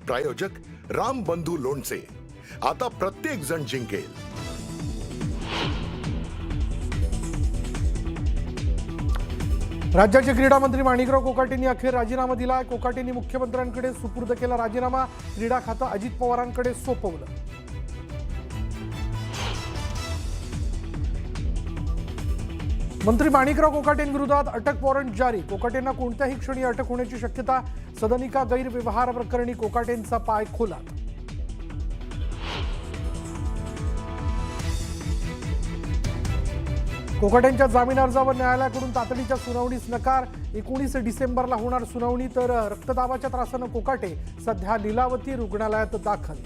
प्रायोजक राम बंधू लोणचे. आता प्रत्येक जण जिंकेल. राज्याचे क्रीडा मंत्री माणिकराव कोकाटेंनी अखेर राजीनामा दिला. कोकाटेंनी मुख्यमंत्र्यांकडे सुपूर्द केला राजीनामा. क्रीडा खातं अजित पवारांकडे सोपवलं. मंत्री माणिकराव कोकाटेंविरोधात अटक वॉरंट जारी. कोकाटेंना कोणत्याही क्षणी अटक होण्याची शक्यता. सदनिका गैरव्यवहार प्रकरणी कोकाटेंचा पाय खोलात. कोकाटेंच्या जामीन अर्जावर न्यायालयाकडून तातडीच्या सुनावणीस नकार. 19 डिसेंबरला होणार सुनावणी. तर रक्तदाबाच्या त्रासानं कोकाटे सध्या लीलावती रुग्णालयात दाखल.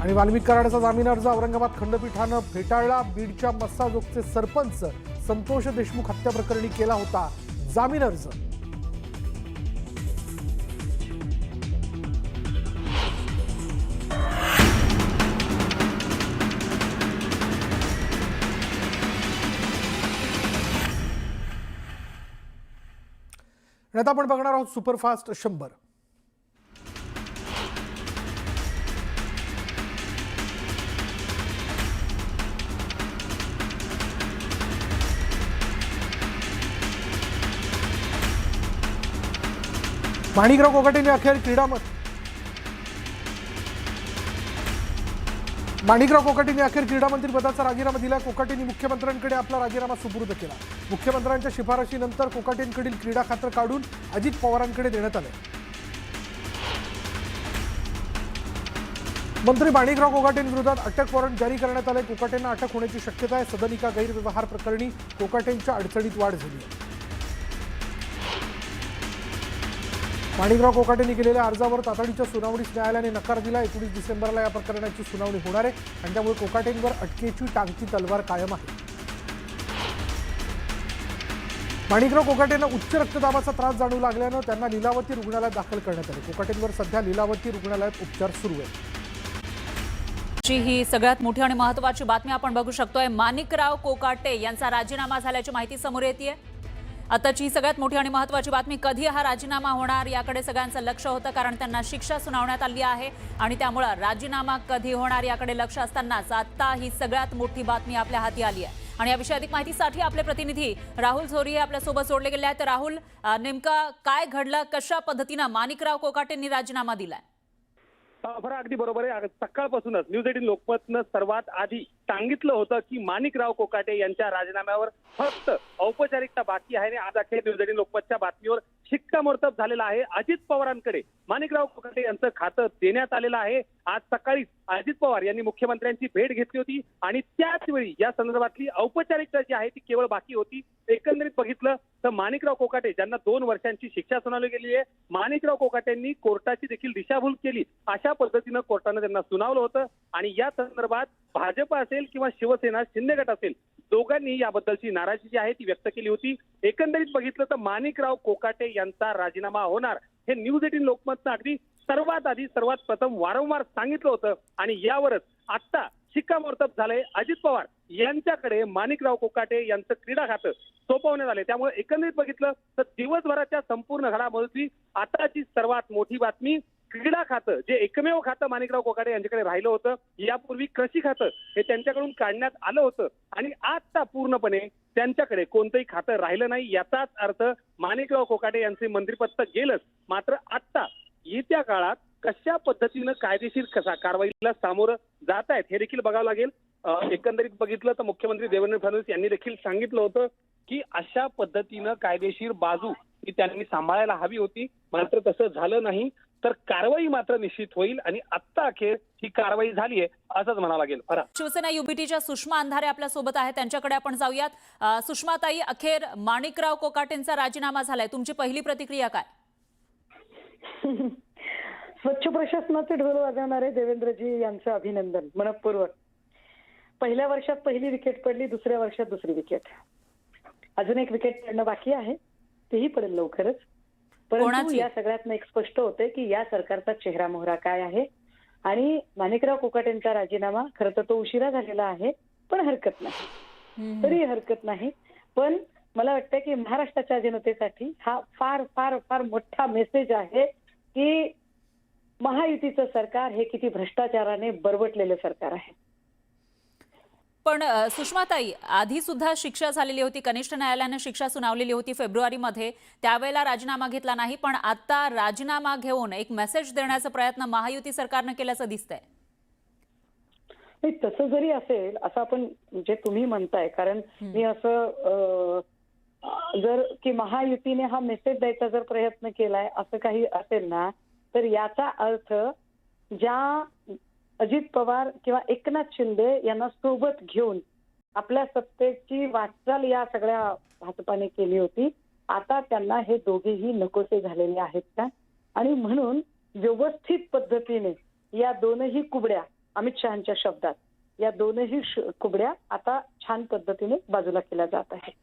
आणि वाल्मिक कराडचा जामीन अर्ज औरंगाबाद खंडपीठानं फेटाळला. बीडच्या मस्साजोगचे सरपंच संतोष देशमुख हत्या प्रकरणी केला होता जामीन अर्ज. आता आपण बघणार आहोत सुपरफास्ट 100. माणिकराव कोकाटेंनी अखेर क्रीडा मंत्री पदाचा राजीनामा दिला. कोकाटेंनी मुख्यमंत्र्यांकडे आपला राजीनामा सुपूर्द केला. मुख्यमंत्र्यांच्या शिफारशीनंतर कोकाटेंकडील क्रीडा खातं काढून अजित पवारांकडे देण्यात आले. मंत्री माणिकराव कोकाटेंविरोधात अटक वॉरंट जारी करण्यात आले. कोकाटेंना अटक होण्याची शक्यता आहे. सदनिका गैरव्यवहार प्रकरणी कोकाटेंच्या अडचणीत वाढ झाली आहे. माणिकराव कोकाटेंनी केलेल्या अर्जावर तातडीच्या सुनावणीस न्यायालयाने नकार दिला. 19 डिसेंबरला या प्रकरणाची सुनावणी होणार आहे आणि त्यामुळे कोकाटेंवर अटकेची टांगती तलवार कायम आहे. माणिकराव कोकाटेंना उच्च रक्तदाबाचा त्रास जाणवू लागल्यानं त्यांना लीलावती रुग्णालयात दाखल करण्यात आले. कोकाटेंवर सध्या लीलावती रुग्णालयात उपचार सुरू आहेत. ही सगळ्यात मोठी आणि महत्त्वाची बातमी आपण बघू शकतोय. माणिकराव कोकाटे यांचा राजीनामा झाल्याची माहिती समोर येतेय. आताची सगळ्यात मोठी आणि महत्त्वाची बातमी, कधी हा राजीनामा होणार याकडे सगळ्यांचं लक्ष होतं, कारण त्यांना शिक्षा सुनावण्यात आली आहे आणि त्यामुळे राजीनामा कधी होणार याकडे लक्ष असतानाच आता ही सगळ्यात मोठी बातमी आपल्या हाती आली आहे. आणि याविषयी अधिक माहितीसाठी आपले प्रतिनिधी राहुल झोरी आपल्यासोबत जोडले गेले आहेत. राहुल, नेमका काय घडलं, कशा पद्धतीनं माणिकराव कोकाटेंनी राजीनामा दिलाय? बरं, अगदी बरोबर आहे. सकाळपासूनच न्यूज 18 लोकमतनं सर्वात आधी सांगितलं होतं की माणिकराव कोकाटे यांच्या राजीनाम्यावर फक्त औपचारिकता बाकी आहे. आज अखेर न्यूज 18 लोकमतच्या बातमीवर शिक्कामोर्तब झालेला आहे. अजित पवारांकडे माणिकराव कोकाटे यांचं खातं देण्यात आलेलं आहे. आज सकाळी अजित पवार यांनी मुख्यमंत्र्यांची भेट घेतली होती आणि त्याच वेळी या संदर्भातली औपचारिकता जी आहे ती केवळ बाकी होती. एकंदरीत बघितलं तर माणिकराव कोकाटे ज्यांना 2 वर्षांची शिक्षा सुनावली गेली आहे, माणिकराव कोकाटेंनी कोर्टाची देखील दिशाभूल केली अशा पद्धतीनं कोर्टानं त्यांना सुनावलं होतं. आणि या संदर्भात भाजप असेल किंवा शिवसेना शिंदे गट असेल, दोघांनी याबद्दलची नाराजी जी आहे ती व्यक्त केली होती. एकंदरीत बघितलं तर माणिकराव कोकाटे यांचा राजीनामा होणार हे न्यूज 18 लोकमतनं अगदी सर्वात प्रथम वारंवार सांगितलं होतं आणि यावरच आता शिक्कामोर्तब झालंय. अजित पवार यांच्याकडे माणिकराव कोकाटे यांचं क्रीडा खातं सोपवण्यात आले. त्यामुळे एकंदरीत बघितलं तर दिवसभराच्या संपूर्ण घडामोडीची आताची सर्वात मोठी बातमी, क्रीडा खातं जे एकमेव खातं माणिकराव कोकाटे यांच्याकडे राहिलं होतं. यापूर्वी कृषी खातं हे त्यांच्याकडून काढण्यात आलं होतं आणि आता पूर्णपणे त्यांच्याकडे कोणतंही खातं राहिलं नाही. याचाच अर्थ माणिकराव कोकाटे यांचे मंत्रिपद गेलंच. मात्र आता येत्या काळात कशा पद्धतीनं कायदेशीर कारवाईला सामोरं जात आहेत हे देखील बघावं लागेल. एकंदरीत बघितलं तर मुख्यमंत्री देवेंद्र फडणवीस यांनी देखील सांगितलं होतं की अशा पद्धतीनं कायदेशीर बाजू ही त्यांनी सांभाळायला हवी होती. मात्र तसं झालं नाही. तर कारवाई मात्र निश्चित होईल आणि आत्ता अखेर ही कारवाई झाली आहे असंच म्हणावं लागेल. शिवसेना युबीटीच्या सुषमा अंधारे आपल्या सोबत आहेत, त्यांच्याकडे आपण जाऊयात. सुषमा ताई, अखेर माणिकराव कोकाटेंचा राजीनामा झालाय, तुमची पहिली प्रतिक्रिया काय? स्वच्छ प्रशासनाचे ढोल वाजवणारे देवेंद्रजी यांचं अभिनंदन मनपूर्वक. पहिल्या वर्षात पहिली विकेट पडली, दुसऱ्या वर्षात दुसरी विकेट. अजून एक विकेट पडणं बाकी आहे, तेही पडेल लवकरच. परंतु या सगळ्यातनं एक स्पष्ट होते की या सरकारचा चेहरा मोहरा काय आहे. आणि माणिकराव कोकाटेंचा राजीनामा खरं तर तो उशिरा झालेला आहे, पण हरकत नाही, तरी हरकत नाही. पण मला वाटतं की महाराष्ट्राच्या जनतेसाठी हा फार फार फार मोठा मेसेज आहे की महायुतीचं सरकार हे किती भ्रष्टाचाराने बरबटलेलं सरकार आहे. पण सुषमाताई, आधी सुद्धा शिक्षा झालेली होती, कनिष्ठ न्यायालयाने शिक्षा सुनावलेली होती फेब्रुवारीमध्ये, त्यावेळेला राजीनामा घेतला नाही, पण आता राजीनामा घेऊन एक मेसेज देण्याचा प्रयत्न महायुती सरकारनं केल्याचं दिसतंय. नाही, तसं जरी असेल असं आपण जे तुम्ही म्हणताय, कारण मी असं जर की महायुतीने हा मेसेज द्यायचा जर प्रयत्न केलाय असं काही असेल ना, तर याचा अर्थ ज्या अजित पवार किंवा एकनाथ शिंदे यांना सोबत घेऊन आपल्या सत्तेची वाटचाल या सगळ्या भाजपाने केली होती, आता त्यांना हे दोघेही नकोसे झालेले आहेत का, आणि म्हणून व्यवस्थित पद्धतीने या दोनही कुबड्या, अमित शहांच्या शब्दात, या दोनही कुबड्या आता छान पद्धतीने बाजूला केल्या जात आहेत.